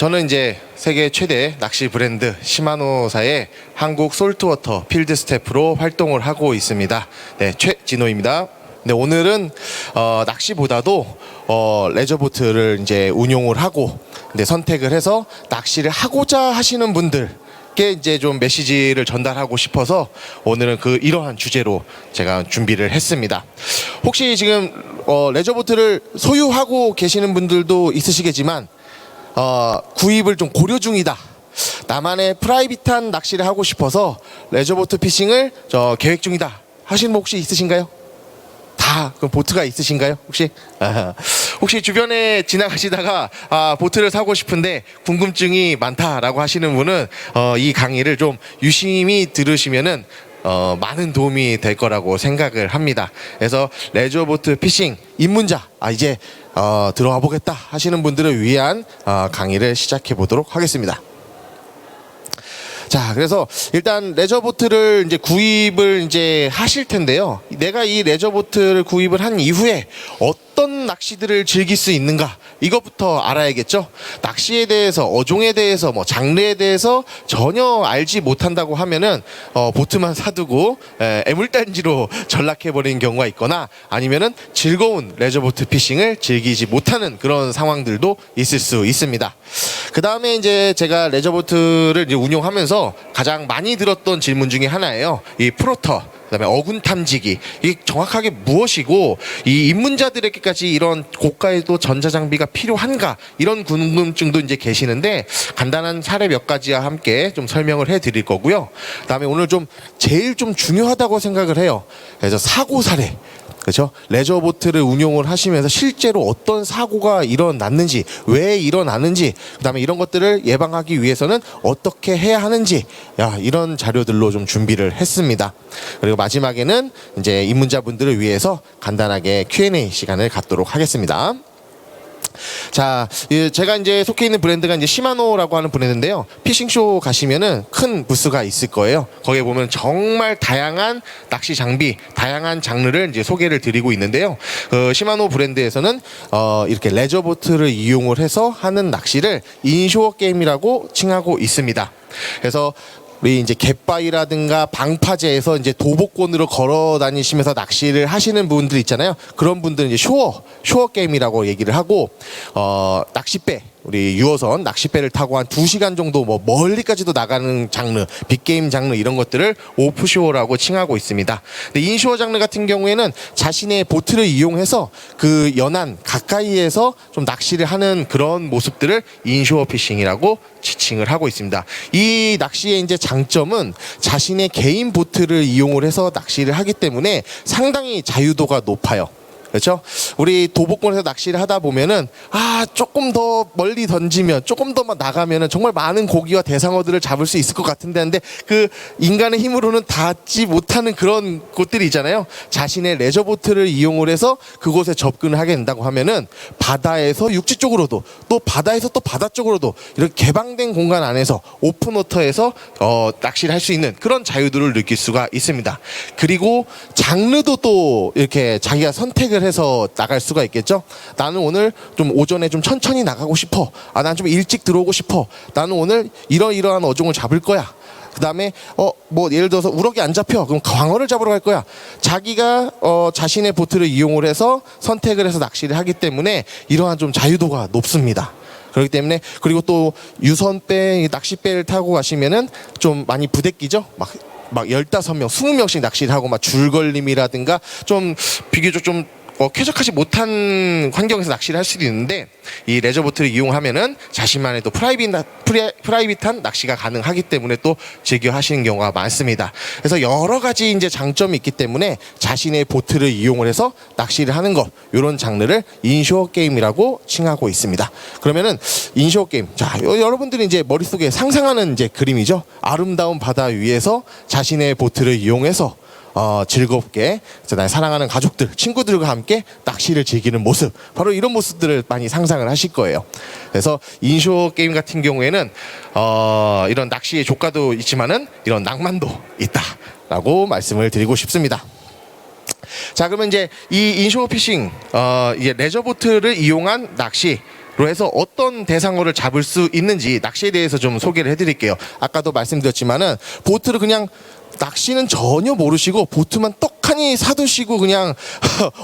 저는 이제 세계 최대 낚시 브랜드 시마노사의 한국 솔트워터 필드 스태프로 활동을 하고 있습니다. 네, 최진호입니다. 네, 오늘은 낚시보다도 레저보트를 이제 운용을 하고 선택을 해서 낚시를 하고자 하시는 분들께 이제 좀 메시지를 전달하고 싶어서 오늘은 이러한 주제로 제가 준비를 했습니다. 혹시 지금 레저보트를 소유하고 계시는 분들도 있으시겠지만 구입을 좀 고려 중이다. 나만의 프라이빗한 낚시를 하고 싶어서 레저보트 피싱을 계획 중이다 하시는 분 혹시 있으신가요? 다 그럼 보트가 있으신가요? 혹시 주변에 지나가시다가 보트를 사고 싶은데 궁금증이 많다라고 하시는 분은 이 강의를 좀 유심히 들으시면은 많은 도움이 될 거라고 생각을 합니다. 그래서 레저보트 피싱 입문자 이제 들어와 보겠다 하시는 분들을 위한 강의를 시작해 보도록 하겠습니다. 자, 그래서 일단 레저보트를 이제 구입을 이제 하실 텐데요. 내가 이 레저보트를 구입을 한 이후에 어떤 낚시들을 즐길 수 있는가, 이것부터 알아야겠죠. 낚시에 대해서, 어종에 대해서, 장르에 대해서 전혀 알지 못한다고 하면은 보트만 사두고 애물단지로 전락해 버리는 경우가 있거나, 아니면은 즐거운 레저보트 피싱을 즐기지 못하는 그런 상황들도 있을 수 있습니다. 그 다음에 이제 제가 레저보트를 이제 운용하면서 가장 많이 들었던 질문 중에 하나예요. 이 프로터, 그다음에 어군 탐지기, 이게 정확하게 무엇이고 이 입문자들에게까지 이런 고가의 전자장비가 필요한가, 이런 궁금증도 이제 계시는데 간단한 사례 몇 가지와 함께 좀 설명을 해드릴 거고요. 그다음에 오늘 좀 제일 좀 중요하다고 생각을 해요. 그래서 사고 사례, 그렇죠? 레저보트를 운용을 하시면서 실제로 어떤 사고가 일어났는지, 왜 일어났는지, 그다음에 이런 것들을 예방하기 위해서는 어떻게 해야 하는지, 이런 자료들로 좀 준비를 했습니다. 그리고 마지막에는 이제 입문자분들을 위해서 간단하게 Q&A 시간을 갖도록 하겠습니다. 자, 제가 이제 속해 있는 브랜드가 이제 시마노라고 하는 브랜드인데요. 피싱쇼 가시면은 큰 부스가 있을 거예요. 거기에 보면 정말 다양한 낚시 장비, 다양한 장르를 이제 소개를 드리고 있는데요. 시마노 브랜드에서는 이렇게 레저보트를 이용을 해서 하는 낚시를 인쇼어 게임이라고 칭하고 있습니다. 그래서 우리 이제 갯바위라든가 방파제에서 이제 도복권으로 걸어 다니시면서 낚시를 하시는 분들 있잖아요. 그런 분들은 이제 쇼어 게임이라고 얘기를 하고, 낚싯배, 우리 유어선 낚싯배를 타고 한 2시간 정도 멀리까지도 나가는 장르, 빅게임 장르, 이런 것들을 오프쇼어라고 칭하고 있습니다. 근데 인쇼어 장르 같은 경우에는 자신의 보트를 이용해서 그 연안 가까이에서 좀 낚시를 하는 그런 모습들을 인쇼어 피싱이라고 지칭을 하고 있습니다. 이 낚시의 이제 장점은 자신의 개인 보트를 이용을 해서 낚시를 하기 때문에 상당히 자유도가 높아요. 그렇죠? 우리 도복권에서 낚시를 하다 보면은 조금 더 멀리 던지면, 조금 더 나가면은 정말 많은 고기와 대상어들을 잡을 수 있을 것 같은데, 근데 그 인간의 힘으로는 닿지 못하는 그런 곳들이 있잖아요. 자신의 레저보트를 이용을 해서 그곳에 접근을 하게 된다고 하면은 바다에서 육지 쪽으로도, 또 바다에서 또 바다 쪽으로도 이렇게 개방된 공간 안에서 오픈워터에서 낚시를 할 수 있는 그런 자유도를 느낄 수가 있습니다. 그리고 장르도 또 이렇게 자기가 선택을 해서 나갈 수가 있겠죠. 나는 오늘 좀 오전에 좀 천천히 나가고 싶어. 난 좀 일찍 들어오고 싶어. 나는 오늘 이러이러한 어종을 잡을 거야. 그 다음에 예를 들어서 우럭이 안 잡혀, 그럼 광어를 잡으러 갈 거야. 자기가 자신의 보트를 이용을 해서 선택을 해서 낚시를 하기 때문에 이러한 좀 자유도가 높습니다. 그렇기 때문에, 그리고 또 유선배, 낚싯배를 타고 가시면은 좀 많이 부대끼죠. 막 15명, 20명씩 낚시를 하고 줄걸림이라든가 좀 비교적 좀 쾌적하지 못한 환경에서 낚시를 할 수도 있는데, 이 레저보트를 이용하면은 자신만의 또 프라이빗한 낚시가 가능하기 때문에 또 즐겨 하시는 경우가 많습니다. 그래서 여러 가지 이제 장점이 있기 때문에 자신의 보트를 이용을 해서 낚시를 하는 것, 이런 장르를 인쇼어 게임이라고 칭하고 있습니다. 그러면은 인쇼어 게임, 자, 여러분들이 이제 머릿속에 상상하는 이제 그림이죠. 아름다운 바다 위에서 자신의 보트를 이용해서 즐겁게 나의 사랑하는 가족들, 친구들과 함께 낚시를 즐기는 모습, 바로 이런 모습들을 많이 상상을 하실 거예요. 그래서 인쇼어 게임 같은 경우에는 이런 낚시의 조가도 있지만은 이런 낭만도 있다라고 말씀을 드리고 싶습니다. 자, 그러면 이제 이 인쇼어 피싱, 이제 레저보트를 이용한 낚시, 해서 어떤 대상어를 잡을 수 있는지 낚시에 대해서 좀 소개를 해드릴게요. 아까도 말씀드렸지만은 보트를 그냥 낚시는 전혀 모르시고 보트만 떡하니 사두시고 그냥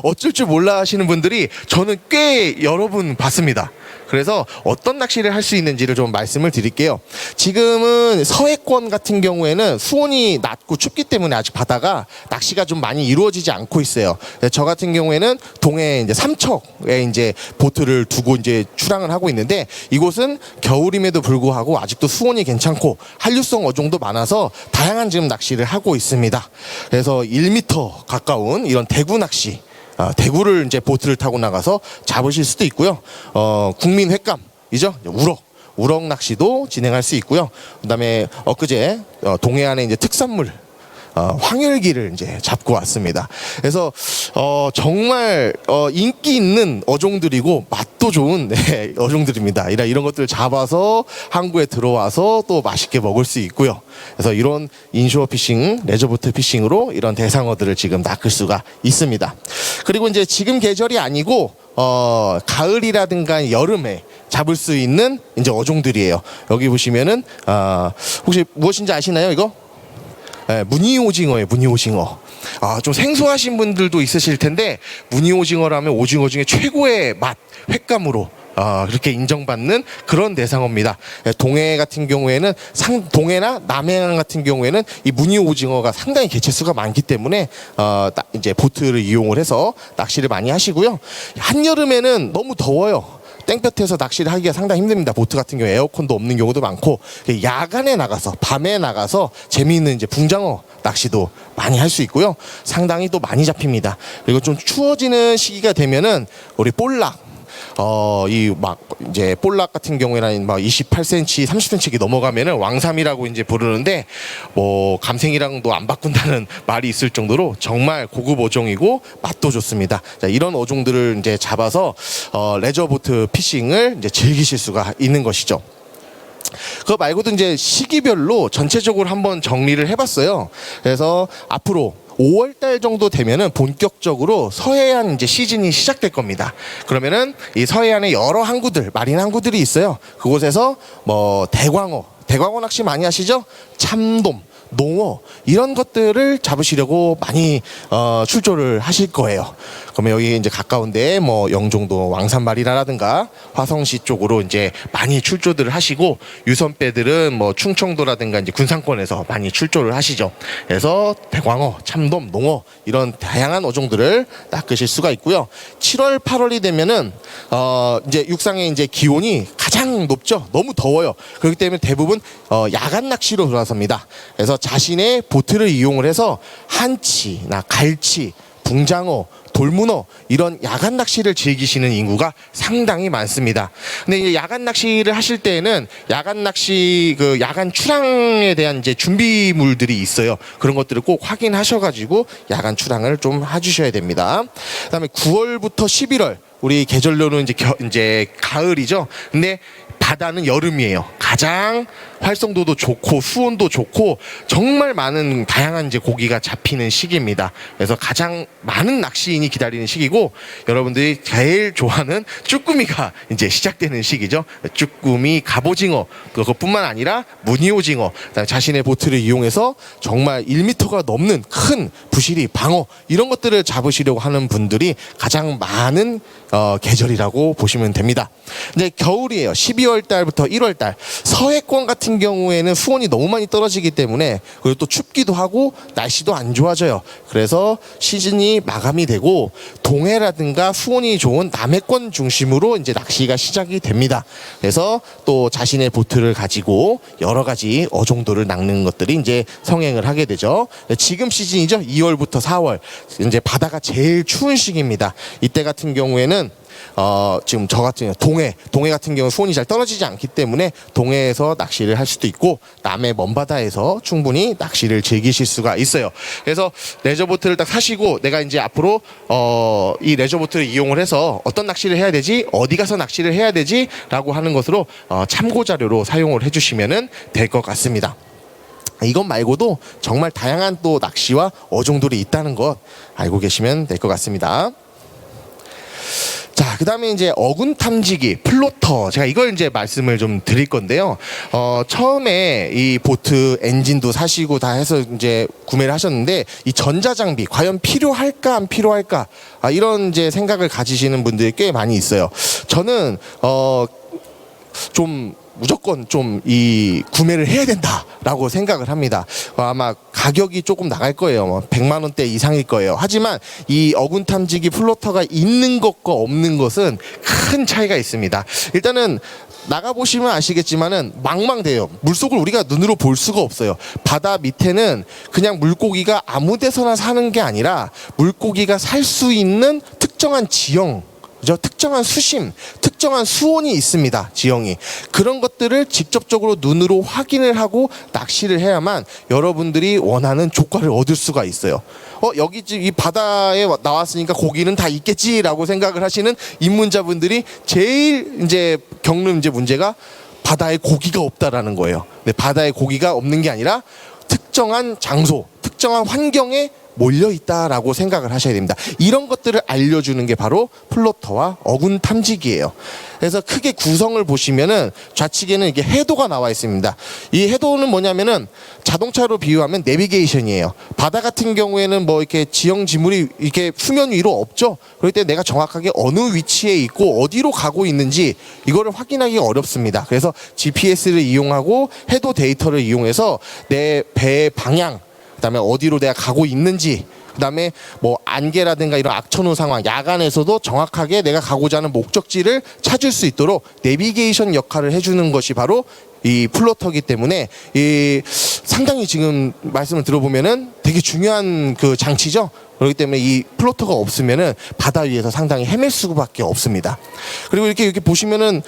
어쩔 줄 몰라 하시는 분들이 저는 꽤 여러 분 봤습니다. 그래서 어떤 낚시를 할 수 있는지를 좀 말씀을 드릴게요. 지금은 서해권 같은 경우에는 수온이 낮고 춥기 때문에 아직 바다가 낚시가 좀 많이 이루어지지 않고 있어요. 저 같은 경우에는 동해 이제 삼척에 이제 보트를 두고 이제 출항을 하고 있는데, 이곳은 겨울임에도 불구하고 아직도 수온이 괜찮고 한류성 어종도 많아서 다양한 지금 낚시를 하고 있습니다. 그래서 1m 가까운 이런 대구 낚시, 대구를 이제 보트를 타고 나가서 잡으실 수도 있고요. 국민 횟감이죠. 우럭 낚시도 진행할 수 있고요. 그다음에 엊그제 동해안에 이제 특산물 황열기를 이제 잡고 왔습니다. 그래서 정말 인기 있는 어종들이고 맛도 좋은 어종들입니다. 이런 것들을 잡아서 항구에 들어와서 또 맛있게 먹을 수 있고요. 그래서 이런 인쇼어 피싱, 레저보트 피싱으로 이런 대상어들을 지금 낚을 수가 있습니다. 그리고 이제 지금 계절이 아니고 가을이라든가 여름에 잡을 수 있는 이제 어종들이에요. 여기 보시면은 혹시 무엇인지 아시나요, 이거? 네, 무늬오징어예요. 무늬오징어. 좀 생소하신 분들도 있으실 텐데, 무늬오징어라면 오징어 중에 최고의 맛, 횟감으로 그렇게 인정받는 그런 대상어입니다. 동해 같은 경우에는 동해나 남해안 같은 경우에는 이 무늬오징어가 상당히 개체수가 많기 때문에 이제 보트를 이용을 해서 낚시를 많이 하시고요. 한여름에는 너무 더워요. 땡볕에서 낚시를 하기가 상당히 힘듭니다. 보트 같은 경우 에어컨도 없는 경우도 많고, 야간에 나가서, 밤에 나가서 재미있는 이제 붕장어 낚시도 많이 할 수 있고요. 상당히 또 많이 잡힙니다. 그리고 좀 추워지는 시기가 되면은 우리 볼락, 이제 볼락 같은 경우에는 막 28cm, 30cm 넘어가면은 왕삼이라고 이제 부르는데, 감생이랑도 안 바꾼다는 말이 있을 정도로 정말 고급 어종이고 맛도 좋습니다. 자, 이런 어종들을 이제 잡아서 레저보트 피싱을 이제 즐기실 수가 있는 것이죠. 그거 말고도 이제 시기별로 전체적으로 한번 정리를 해봤어요. 그래서 앞으로 5월달 정도 되면은 본격적으로 서해안 이제 시즌이 시작될 겁니다. 그러면은 이 서해안에 여러 항구들, 마린 항구들이 있어요. 그곳에서 대광어 낚시 많이 하시죠? 참돔, 농어 이런 것들을 잡으시려고 많이 출조를 하실 거예요. 그러면 여기 이제 가까운데 영종도 왕산마리라라든가 화성시 쪽으로 이제 많이 출조들을 하시고, 유선배들은 충청도라든가 이제 군산권에서 많이 출조를 하시죠. 그래서 대광어, 참돔, 농어 이런 다양한 어종들을 낚으실 수가 있고요. 7월, 8월이 되면은 이제 육상의 이제 기온이 가장 높죠. 너무 더워요. 그렇기 때문에 대부분 야간 낚시로 돌아섭니다. 그래서 자신의 보트를 이용을 해서 한치나 갈치, 붕장어, 돌문어 이런 야간 낚시를 즐기시는 인구가 상당히 많습니다. 근데 이제 야간 낚시를 하실 때에는 야간 낚시 야간 출항에 대한 이제 준비물들이 있어요. 그런 것들을 꼭 확인하셔가지고 야간 출항을 좀 해주셔야 됩니다. 그다음에 9월부터 11월 우리 계절로는 이제 가을이죠. 근데 바다는 여름이에요. 가장 활성도도 좋고 수온도 좋고 정말 많은 다양한 이제 고기가 잡히는 시기입니다. 그래서 가장 많은 낚시인이 기다리는 시기고, 여러분들이 제일 좋아하는 쭈꾸미가 이제 시작되는 시기죠. 쭈꾸미, 갑오징어, 그것뿐만 아니라 무늬오징어, 자신의 보트를 이용해서 정말 1m가 넘는 큰 부시리, 방어 이런 것들을 잡으시려고 하는 분들이 가장 많은 계절이라고 보시면 됩니다. 근데 겨울이에요. 12월 달부터 1월 달 서해권 같은 경우에는 수온이 너무 많이 떨어지기 때문에, 그리고 또 춥기도 하고 날씨도 안 좋아져요. 그래서 시즌이 마감이 되고 동해라든가 수온이 좋은 남해권 중심으로 이제 낚시가 시작이 됩니다. 그래서 또 자신의 보트를 가지고 여러 가지 어종들을 낚는 것들이 이제 성행을 하게 되죠. 지금 시즌이죠. 2월부터 4월 이제 바다가 제일 추운 시기입니다. 이때 같은 경우에는 지금 저 같은 경우 동해 같은 경우 수온이 잘 떨어지지 않기 때문에 동해에서 낚시를 할 수도 있고, 남해 먼 바다에서 충분히 낚시를 즐기실 수가 있어요. 그래서 레저보트를 딱 사시고 내가 이제 앞으로 이 레저보트를 이용을 해서 어떤 낚시를 해야 되지, 어디 가서 낚시를 해야 되지 라고 하는 것으로 참고 자료로 사용을 해주시면 될 것 같습니다. 이것 말고도 정말 다양한 또 낚시와 어종들이 있다는 것 알고 계시면 될 것 같습니다. 자, 그 다음에 이제 어군 탐지기, 플로터. 제가 이걸 이제 말씀을 좀 드릴 건데요. 처음에 이 보트 엔진도 사시고 다 해서 이제 구매를 하셨는데, 이 전자장비, 과연 필요할까, 안 필요할까? 이런 이제 생각을 가지시는 분들이 꽤 많이 있어요. 저는, 좀 무조건 좀 이 구매를 해야 된다라고 생각을 합니다. 아마 가격이 조금 나갈 거예요. 뭐 100만 원대 이상일 거예요. 하지만 이 어군 탐지기 플로터가 있는 것과 없는 것은 큰 차이가 있습니다. 일단은 나가 보시면 아시겠지만은 망망대요. 물속을 우리가 눈으로 볼 수가 없어요. 바다 밑에는 그냥 물고기가 아무 데서나 사는 게 아니라 물고기가 살 수 있는 특정한 지형, 그죠? 특정한 수심, 특정한 수온이 있습니다. 지형이. 그런 것들을 직접적으로 눈으로 확인을 하고 낚시를 해야만 여러분들이 원하는 조과를 얻을 수가 있어요. 여기 이 바다에 나왔으니까 고기는 다 있겠지라고 생각을 하시는 입문자분들이 제일 이제 겪는 이제 문제가 바다에 고기가 없다라는 거예요. 근데 바다에 고기가 없는 게 아니라 특정한 장소, 특정한 환경에 몰려 있다라고 생각을 하셔야 됩니다. 이런 것들을 알려주는 게 바로 플로터와 어군 탐지기예요. 그래서 크게 구성을 보시면은 좌측에는 이게 해도가 나와 있습니다. 이 해도는 뭐냐면은 자동차로 비유하면 내비게이션이에요. 바다 같은 경우에는 뭐 이렇게 지형 지물이 이렇게 수면 위로 없죠. 그럴 때 내가 정확하게 어느 위치에 있고 어디로 가고 있는지 이거를 확인하기 어렵습니다. 그래서 GPS를 이용하고 해도 데이터를 이용해서 내 배의 방향, 그다음에 어디로 내가 가고 있는지, 그다음에 뭐 안개라든가 이런 악천후 상황, 야간에서도 정확하게 내가 가고자 하는 목적지를 찾을 수 있도록 내비게이션 역할을 해주는 것이 바로 이 플로터기 때문에 이 상당히 지금 말씀을 들어보면은 되게 중요한 그 장치죠. 그렇기 때문에 이 플로터가 없으면은 바다 위에서 상당히 헤맬 수밖에 없습니다. 그리고 이렇게 보시면은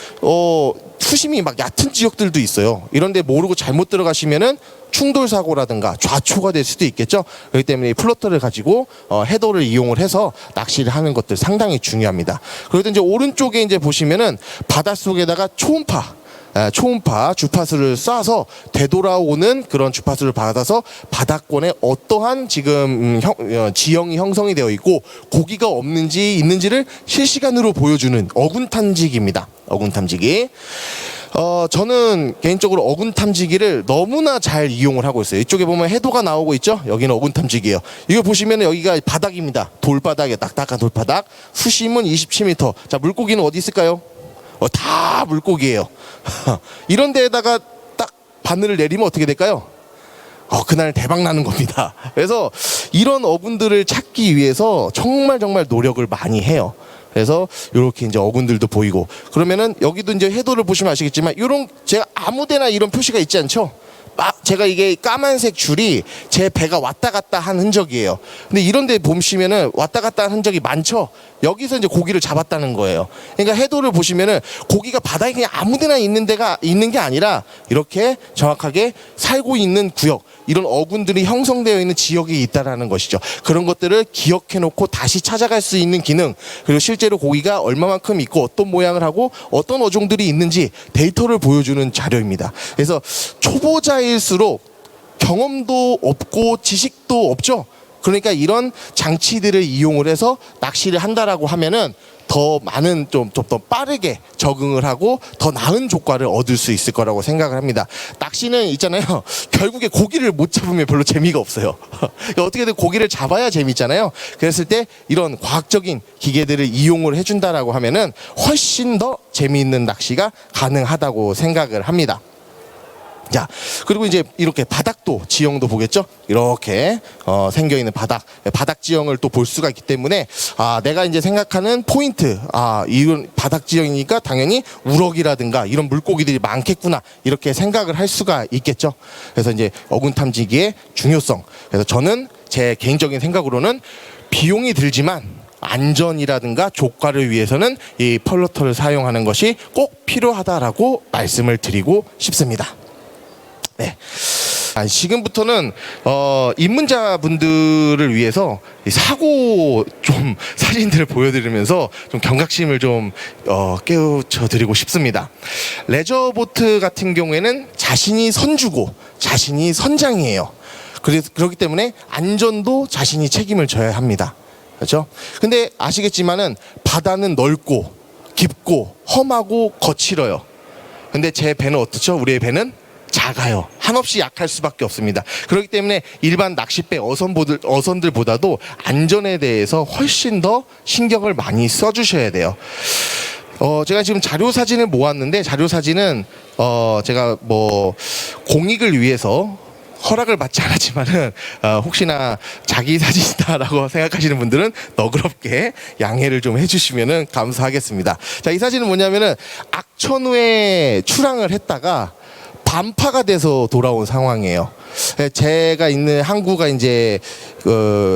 수심이 막 얕은 지역들도 있어요. 이런데 모르고 잘못 들어가시면은 충돌 사고라든가 좌초가 될 수도 있겠죠. 그렇기 때문에 이 플로터를 가지고 헤더를 이용을 해서 낚시를 하는 것들 상당히 중요합니다. 그리고 이제 오른쪽에 이제 보시면은 바닷속에다가 초음파 주파수를 쏴서 되돌아오는 그런 주파수를 받아서 바다권에 어떠한 지금 지형이 형성이 되어 있고 고기가 없는지 있는지를 실시간으로 보여주는 어군 탐지기입니다. 어군 탐지기. 저는 개인적으로 어군 탐지기를 너무나 잘 이용을 하고 있어요. 이쪽에 보면 해도가 나오고 있죠. 여기는 어군 탐지기예요. 이거 보시면 여기가 바닥입니다. 돌바닥에 딱딱한 돌바닥. 수심은 27m. 자, 물고기는 어디 있을까요? 다 물고기예요. 이런 데에다가 딱 바늘을 내리면 어떻게 될까요? 그날 대박 나는 겁니다. 그래서 이런 어군들을 찾기 위해서 정말 노력을 많이 해요. 그래서 이렇게 이제 어군들도 보이고, 그러면은 여기도 이제 해도를 보시면 아시겠지만 이런 제가 아무데나 이런 표시가 있지 않죠? 제가 이게 까만색 줄이 제 배가 왔다 갔다 한 흔적이에요. 근데 이런 데 보시면은 왔다 갔다 한 흔적이 많죠? 여기서 이제 고기를 잡았다는 거예요. 그러니까 해도를 보시면은 고기가 바다에 그냥 아무 데나 있는 데가 있는 게 아니라 이렇게 정확하게 살고 있는 구역, 이런 어군들이 형성되어 있는 지역이 있다라는 것이죠. 그런 것들을 기억해 놓고 다시 찾아갈 수 있는 기능, 그리고 실제로 고기가 얼마만큼 있고 어떤 모양을 하고 어떤 어종들이 있는지 데이터를 보여주는 자료입니다. 그래서 초보자일수록 경험도 없고 지식도 없죠. 그러니까 이런 장치들을 이용을 해서 낚시를 한다라고 하면은 더 많은 좀 더 빠르게 적응을 하고 더 나은 조과를 얻을 수 있을 거라고 생각을 합니다. 낚시는 있잖아요. 결국에 고기를 못 잡으면 별로 재미가 없어요. 어떻게든 고기를 잡아야 재밌잖아요. 그랬을 때 이런 과학적인 기계들을 이용을 해준다라고 하면은 훨씬 더 재미있는 낚시가 가능하다고 생각을 합니다. 자, 그리고 이제 이렇게 바닥도 지형도 보겠죠. 이렇게 생겨 있는 바닥 지형을 또 볼 수가 있기 때문에 내가 이제 생각하는 포인트, 이런 바닥 지형이니까 당연히 우럭이라든가 이런 물고기들이 많겠구나, 이렇게 생각을 할 수가 있겠죠. 그래서 이제 어군 탐지기의 중요성, 그래서 저는 제 개인적인 생각으로는 비용이 들지만 안전이라든가 조과를 위해서는 이 플로터를 사용하는 것이 꼭 필요하다라고 말씀을 드리고 싶습니다. 네. 지금부터는 입문자분들을 위해서 사고 좀 사진들을 보여드리면서 좀 경각심을 좀 깨우쳐드리고 싶습니다. 레저보트 같은 경우에는 자신이 선주고 자신이 선장이에요. 그렇기 때문에 안전도 자신이 책임을 져야 합니다. 그렇죠? 근데 아시겠지만은 바다는 넓고 깊고 험하고 거칠어요. 근데 제 배는 어떻죠? 우리의 배는 작아요. 한없이 약할 수밖에 없습니다. 그렇기 때문에 일반 낚싯배 어선들보다도 안전에 대해서 훨씬 더 신경을 많이 써주셔야 돼요. 제가 지금 자료 사진을 모았는데, 자료 사진은 제가 뭐 공익을 위해서 허락을 받지 않았지만은 혹시나 자기 사진이다라고 생각하시는 분들은 너그럽게 양해를 좀 해주시면은 감사하겠습니다. 자, 이 사진은 뭐냐면은 악천후에 출항을 했다가 반파가 돼서 돌아온 상황이에요. 제가 있는 항구가 이제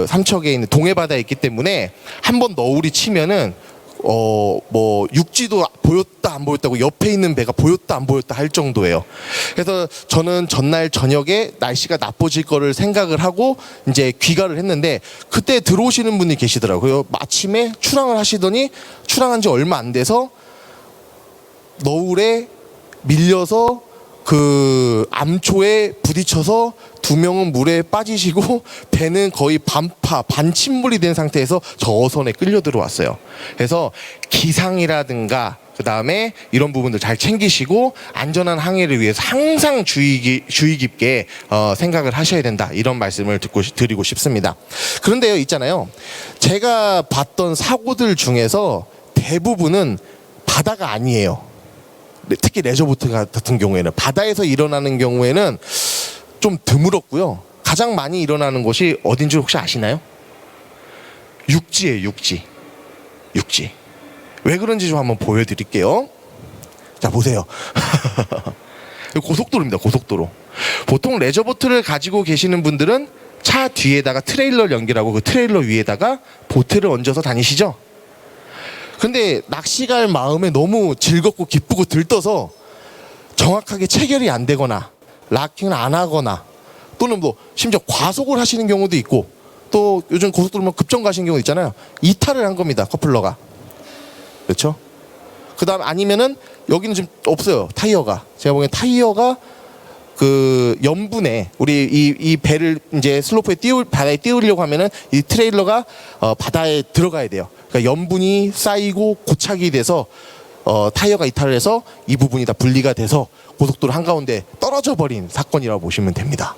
삼척에 있는 동해바다에 있기 때문에 한번 너울이 치면은 뭐 육지도 보였다 안 보였다고 옆에 있는 배가 보였다 안 보였다 할 정도예요. 그래서 저는 전날 저녁에 날씨가 나빠질 거를 생각을 하고 이제 귀가를 했는데, 그때 들어오시는 분이 계시더라고요. 마침에 출항을 하시더니 출항한 지 얼마 안 돼서 너울에 밀려서 그 암초에 부딪혀서 두 명은 물에 빠지시고 배는 거의 반침몰이 된 상태에서 저 어선에 끌려 들어왔어요. 그래서 기상이라든가 그 다음에 이런 부분들 잘 챙기시고 안전한 항해를 위해서 항상 주의 깊게 생각을 하셔야 된다, 이런 말씀을 드리고 싶습니다. 그런데요, 있잖아요, 제가 봤던 사고들 중에서 대부분은 바다가 아니에요. 특히 레저보트 같은 경우에는 바다에서 일어나는 경우에는 좀 드물었고요. 가장 많이 일어나는 곳이 어딘지 혹시 아시나요? 육지예요. 육지. 왜 그런지 좀 한번 보여드릴게요. 자, 보세요. 고속도로입니다. 고속도로. 보통 레저보트를 가지고 계시는 분들은 차 뒤에다가 트레일러를 연결하고 그 트레일러 위에다가 보트를 얹어서 다니시죠? 근데 낚시 갈 마음에 너무 즐겁고 기쁘고 들떠서 정확하게 체결이 안 되거나 락킹을 안 하거나, 또는 뭐 심지어 과속을 하시는 경우도 있고, 또 요즘 고속도로면 급정 가시는 경우 있잖아요. 이탈을 한 겁니다, 커플러가. 그렇죠? 그 다음 아니면은 여기는 지금 없어요, 타이어가. 제가 보기엔 타이어가 그 염분에 우리 이 배를 이제 슬로프에 바다에 띄우려고 하면은 이 트레일러가 바다에 들어가야 돼요. 그러니까 염분이 쌓이고 고착이 돼서 타이어가 이탈을 해서 이 부분이 다 분리가 돼서 고속도로 한가운데 떨어져 버린 사건이라고 보시면 됩니다.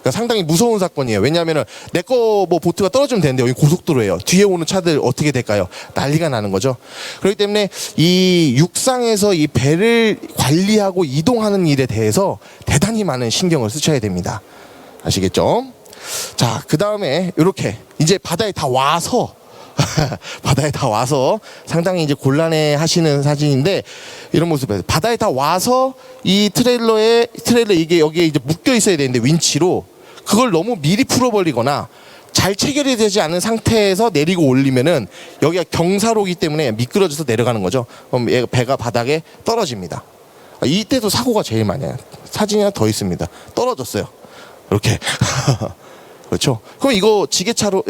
그러니까 상당히 무서운 사건이에요. 왜냐하면 내 거 뭐 보트가 떨어지면 되는데 여기 고속도로예요. 뒤에 오는 차들 어떻게 될까요? 난리가 나는 거죠. 그렇기 때문에 이 육상에서 이 배를 관리하고 이동하는 일에 대해서 대단히 많은 신경을 쓰셔야 됩니다. 아시겠죠? 자, 그 다음에 이렇게 이제 바다에 다 와서 상당히 이제 곤란해 하시는 사진인데, 이런 모습이에요. 바다에 다 와서 이 트레일러 이게 여기에 이제 묶여 있어야 되는데 윈치로 그걸 너무 미리 풀어버리거나 잘 체결이 되지 않은 상태에서 내리고 올리면은 여기가 경사로기 때문에 미끄러져서 내려가는 거죠. 그럼 배가 바닥에 떨어집니다. 이때도 사고가 제일 많이 나요. 사진이 하나 더 있습니다. 떨어졌어요. 이렇게. 그렇죠. 그럼 이거 지게차로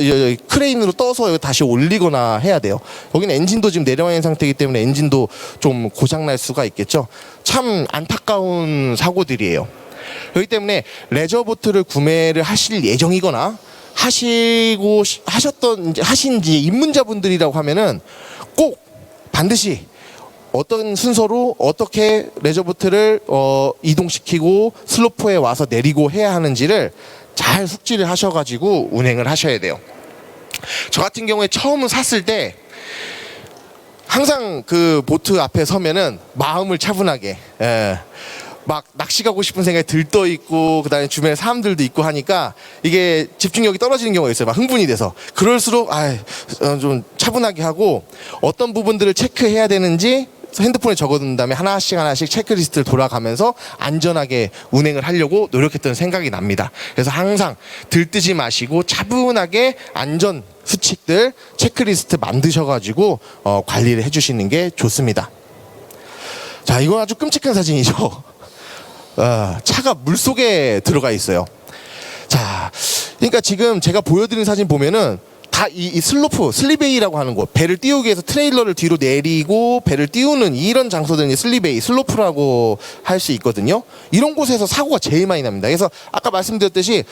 크레인으로 떠서 다시 올리거나 해야 돼요. 여기는 엔진도 지금 내려와 있는 상태이기 때문에 엔진도 좀 고장 날 수가 있겠죠. 참 안타까운 사고들이에요. 그렇기 때문에 레저보트를 구매를 하실 예정이거나 하신 입문자분들이라고 하면은 꼭 반드시 어떤 순서로 어떻게 레저보트를 이동시키고 슬로프에 와서 내리고 해야 하는지를 잘 숙지를 하셔가지고 운행을 하셔야 돼요. 저 같은 경우에 처음 샀을 때 항상 그 보트 앞에 서면은 마음을 차분하게, 막 낚시 가고 싶은 생각이 들떠 있고, 그다음에 주변에 사람들도 있고 하니까 이게 집중력이 떨어지는 경우가 있어요. 막 흥분이 돼서. 그럴수록 좀 차분하게 하고, 어떤 부분들을 체크해야 되는지 핸드폰에 적어둔 다음에 하나씩 체크리스트를 돌아가면서 안전하게 운행을 하려고 노력했던 생각이 납니다. 그래서 항상 들뜨지 마시고 차분하게 안전 수칙들 체크리스트 만드셔가지고 관리를 해주시는 게 좋습니다. 자, 이건 아주 끔찍한 사진이죠. 차가 물속에 들어가 있어요. 자, 그러니까 지금 제가 보여드린 사진 보면은 다 이 슬리베이라고 하는 곳, 배를 띄우기 위해서 트레일러를 뒤로 내리고 배를 띄우는 이런 장소들은 슬리베이, 슬로프라고 할 수 있거든요. 이런 곳에서 사고가 제일 많이 납니다. 그래서 아까 말씀드렸듯이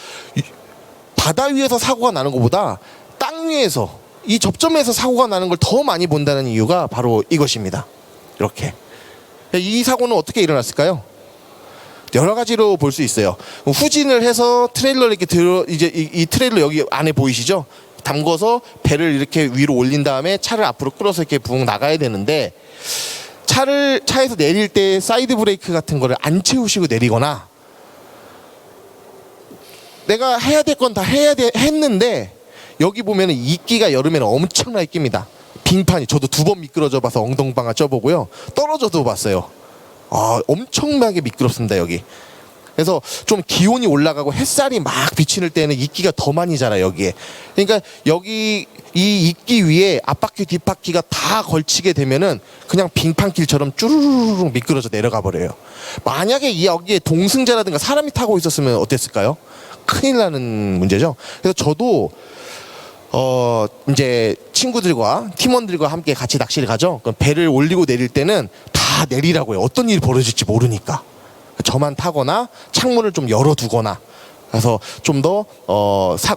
바다 위에서 사고가 나는 것보다 땅 위에서 이 접점에서 사고가 나는 걸 더 많이 본다는 이유가 바로 이것입니다. 이렇게. 이 사고는 어떻게 일어났을까요? 여러 가지로 볼 수 있어요. 후진을 해서 트레일러를 이렇게 이제 이 트레일러 여기 안에 보이시죠? 담궈서 배를 이렇게 위로 올린 다음에 차를 앞으로 끌어서 이렇게 붕 나가야 되는데, 차에서 내릴 때 사이드 브레이크 같은 거를 안 채우시고 내리거나, 내가 해야 될 건 다 했는데 여기 보면은 이끼가 여름에는 엄청나게 낍니다. 빙판이, 저도 2번 미끄러져 봐서 엉덩방아 쪄보고요, 떨어져도 봤어요. 엄청나게 미끄럽습니다 여기. 그래서 좀 기온이 올라가고 햇살이 막 비치는 때는 이끼가 더 많이 자라요 여기에. 그러니까 여기 이 이끼 위에 앞바퀴 뒷바퀴가 다 걸치게 되면은 그냥 빙판길처럼 쭈루루룩 미끄러져 내려가 버려요. 만약에 여기에 동승자라든가 사람이 타고 있었으면 어땠을까요? 큰일 나는 문제죠. 그래서 저도 이제 친구들과 팀원들과 함께 같이 낚시를 가죠. 그럼 배를 올리고 내릴 때는 다 내리라고요. 어떤 일이 벌어질지 모르니까. 저만 타거나 창문을 좀 열어두거나, 그래서 좀 더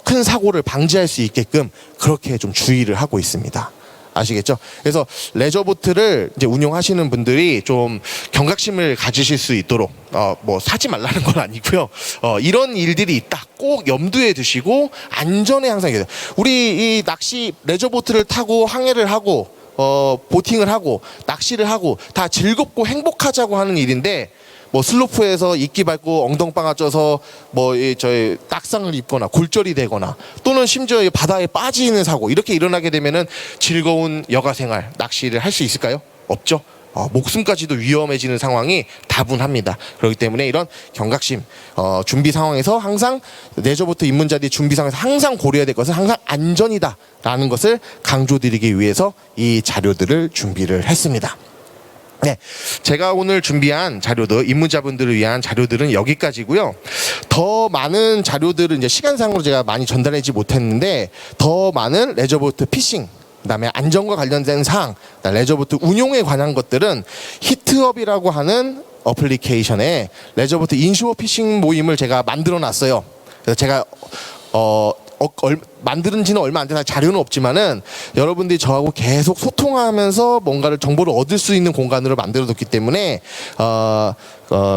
큰 사고를 방지할 수 있게끔 그렇게 좀 주의를 하고 있습니다. 아시겠죠? 그래서 레저보트를 이제 운용하시는 분들이 좀 경각심을 가지실 수 있도록, 뭐 사지 말라는 건 아니고요. 이런 일들이 있다 꼭 염두에 두시고 안전에 항상 계세요. 우리 이 낚시 레저보트를 타고 항해를 하고 보팅을 하고 낚시를 하고 다 즐겁고 행복하자고 하는 일인데, 뭐 슬로프에서 이끼 밟고 엉덩방아 쪄서 뭐 저희 딱상을 입거나 골절이 되거나, 또는 심지어 바다에 빠지는 사고, 이렇게 일어나게 되면은 즐거운 여가 생활 낚시를 할 수 있을까요? 없죠. 목숨까지도 위험해지는 상황이 다분합니다. 그렇기 때문에 이런 경각심, 준비 상황에서 항상, 레저보트 입문자들이 준비 상황에서 항상 고려해야 될 것은 항상 안전이다라는 것을 강조드리기 위해서 이 자료들을 준비를 했습니다. 네, 제가 오늘 준비한 자료들, 입문자분들을 위한 자료들은 여기까지고요. 더 많은 자료들은 이제 시간상으로 제가 많이 전달하지 못했는데, 더 많은 레저보트 피싱, 그다음에 안전과 관련된 사항, 레저보트 운용에 관한 것들은 히트업이라고 하는 어플리케이션에 레저보트 인쇼어 피싱 모임을 제가 만들어 놨어요. 그래서 제가 만드는 지는 얼마 안 돼서 자료는 없지만은 여러분들이 저하고 계속 소통하면서 뭔가를 정보를 얻을 수 있는 공간으로 만들어 뒀기 때문에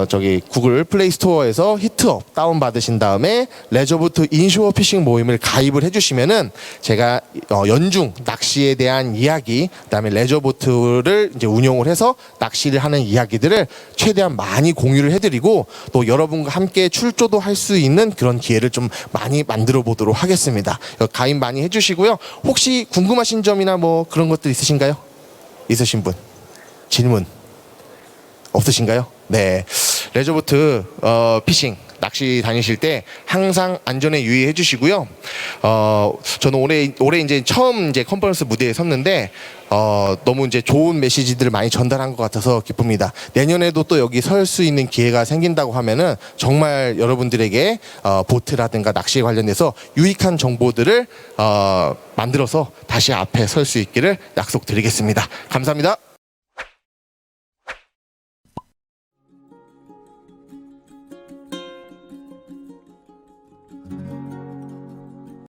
저기 구글 플레이 스토어에서 히트업 다운 받으신 다음에 레저보트 인쇼어 피싱 모임을 가입을 해주시면은 제가 연중 낚시에 대한 이야기, 그다음에 레저보트를 이제 운용을 해서 낚시를 하는 이야기들을 최대한 많이 공유를 해드리고, 또 여러분과 함께 출조도 할 수 있는 그런 기회를 좀 많이 만들어 보도록 하겠습니다. 가입 많이 해주시고요. 혹시 궁금하신 점이나 뭐 그런 것들 있으신가요? 있으신 분? 질문 없으신가요? 네, 레저보트 피싱 낚시 다니실 때 항상 안전에 유의해 주시고요. 저는 올해 이제 처음 이제 컨퍼런스 무대에 섰는데 너무 이제 좋은 메시지들을 많이 전달한 것 같아서 기쁩니다. 내년에도 또 여기 설 수 있는 기회가 생긴다고 하면은 정말 여러분들에게 보트라든가 낚시에 관련해서 유익한 정보들을 만들어서 다시 앞에 설 수 있기를 약속드리겠습니다. 감사합니다.